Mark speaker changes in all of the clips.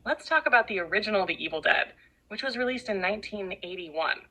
Speaker 1: Let's talk about the original The Evil Dead, which was released in 1981.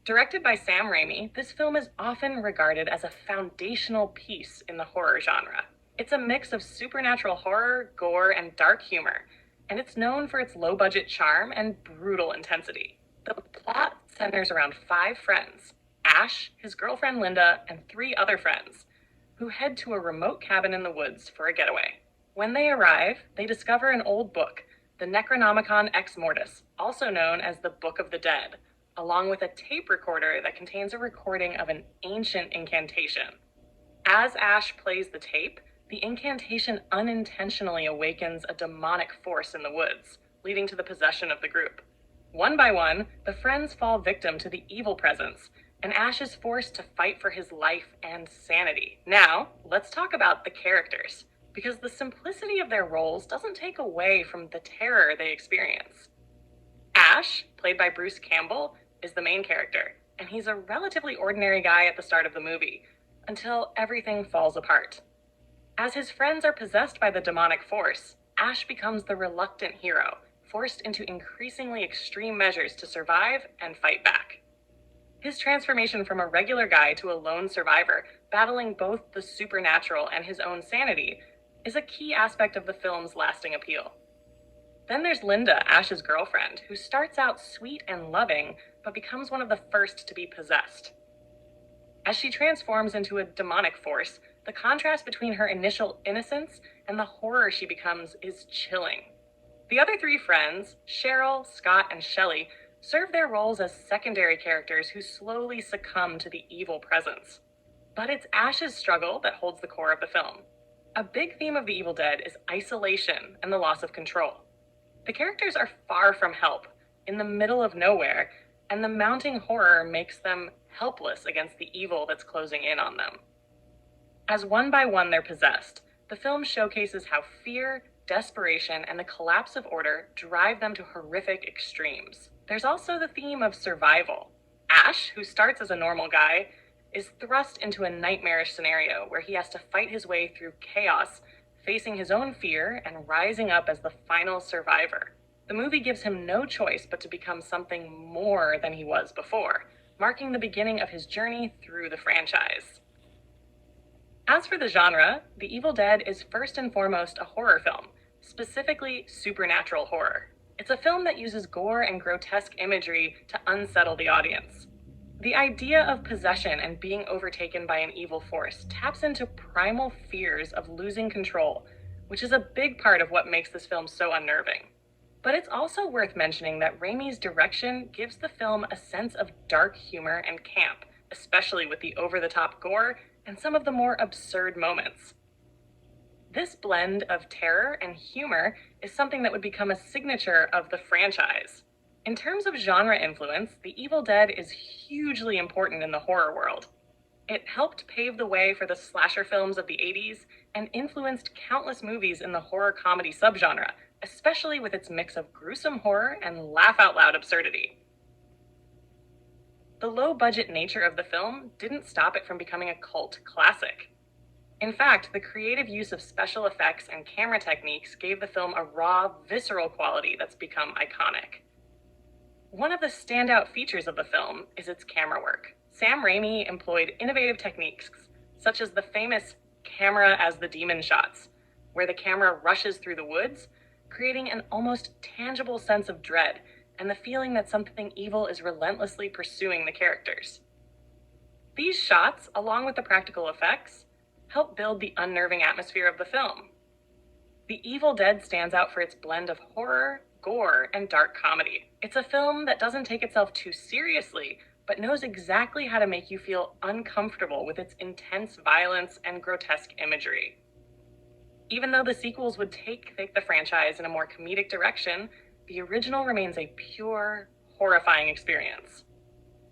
Speaker 1: Directed by Sam Raimi, this film is often regarded as a foundational piece in the horror genre. It's a mix of supernatural horror, gore, and dark humor, and it's known for its low-budget charm and brutal intensity. The plot centers around five friends: Ash, his girlfriend Linda, and three other friends, who head to a remote cabin in the woods for a getaway. When they arrive, they discover an old book, the Necronomicon Ex Mortis, also known as the Book of the Dead, along with a tape recorder that contains a recording of an ancient incantation. As Ash plays the tape, the incantation unintentionally awakens a demonic force in the woods, leading to the possession of the group. One by one, the friends fall victim to the evil presence, and Ash is forced to fight for his life and sanity. Now, let's talk about the characters, because the simplicity of their roles doesn't take away from the terror they experience. Ash, played by Bruce Campbell, is the main character, and he's a relatively ordinary guy at the start of the movie, until everything falls apart. As his friends are possessed by the demonic force, Ash becomes the reluctant hero, forced into increasingly extreme measures to survive and fight back. His transformation from a regular guy to a lone survivor, battling both the supernatural and his own sanity, is a key aspect of the film's lasting appeal. Then there's Linda, Ash's girlfriend, who starts out sweet and loving, but becomes one of the first to be possessed. As she transforms into a demonic force, the contrast between her initial innocence and the horror she becomes is chilling. The other three friends, Cheryl, Scott, and Shelley, serve their roles as secondary characters who slowly succumb to the evil presence. But it's Ash's struggle that holds the core of the film. A big theme of The Evil Dead is isolation and the loss of control. The characters are far from help, in the middle of nowhere, and the mounting horror makes them helpless against the evil that's closing in on them. As one by one they're possessed, the film showcases how fear, desperation, and the collapse of order drive them to horrific extremes. There's also the theme of survival. Ash, who starts as a normal guy, is thrust into a nightmarish scenario where he has to fight his way through chaos, facing his own fear and rising up as the final survivor. The movie gives him no choice but to become something more than he was before, marking the beginning of his journey through the franchise. As for the genre, The Evil Dead is first and foremost a horror film, specifically supernatural horror. It's a film that uses gore and grotesque imagery to unsettle the audience. The idea of possession and being overtaken by an evil force taps into primal fears of losing control, which is a big part of what makes this film so unnerving. But it's also worth mentioning that Raimi's direction gives the film a sense of dark humor and camp, especially with the over-the-top gore and some of the more absurd moments. This blend of terror and humor is something that would become a signature of the franchise. In terms of genre influence, The Evil Dead is hugely important in the horror world. It helped pave the way for the slasher films of the 80s and influenced countless movies in the horror comedy subgenre, especially with its mix of gruesome horror and laugh-out-loud absurdity. The low-budget nature of the film didn't stop it from becoming a cult classic. In fact, the creative use of special effects and camera techniques gave the film a raw, visceral quality that's become iconic. One of the standout features of the film is its camera work. Sam Raimi employed innovative techniques, such as the famous camera as the demon shots, where the camera rushes through the woods, creating an almost tangible sense of dread and the feeling that something evil is relentlessly pursuing the characters. These shots, along with the practical effects, help build the unnerving atmosphere of the film. The Evil Dead stands out for its blend of horror, gore, and dark comedy. It's a film that doesn't take itself too seriously, but knows exactly how to make you feel uncomfortable with its intense violence and grotesque imagery. Even though the sequels would take the franchise in a more comedic direction, the original remains a pure, horrifying experience.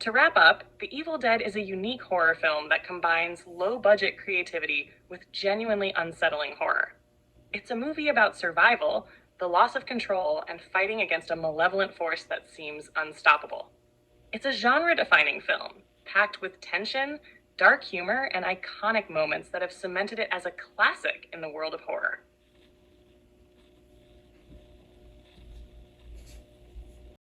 Speaker 1: To wrap up, The Evil Dead is a unique horror film that combines low-budget creativity with genuinely unsettling horror. It's a movie about survival, the loss of control, and fighting against a malevolent force that seems unstoppable. It's a genre-defining film, packed with tension, dark humor, and iconic moments that have cemented it as a classic in the world of horror.